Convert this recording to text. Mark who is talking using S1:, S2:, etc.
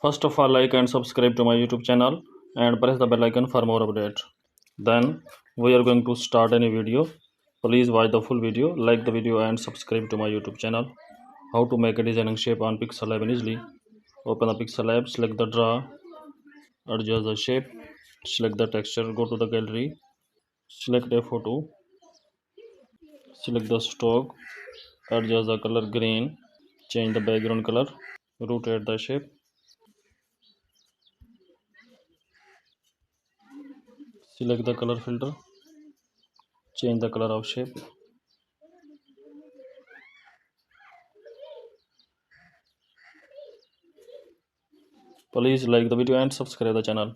S1: First of all, like and subscribe to my YouTube channel and press the bell icon for more updates. Then we are going to start any video. Please watch the full video, like the video and subscribe to my YouTube channel. How to make a designing shape on Pixel Lab easily. Open the Pixel Lab, select the draw, adjust the shape, select the texture, go to the gallery, select a photo, select the stock, adjust the color green, change the background color, rotate the shape, select the color filter, change the color of shape. Please like the video and subscribe the channel.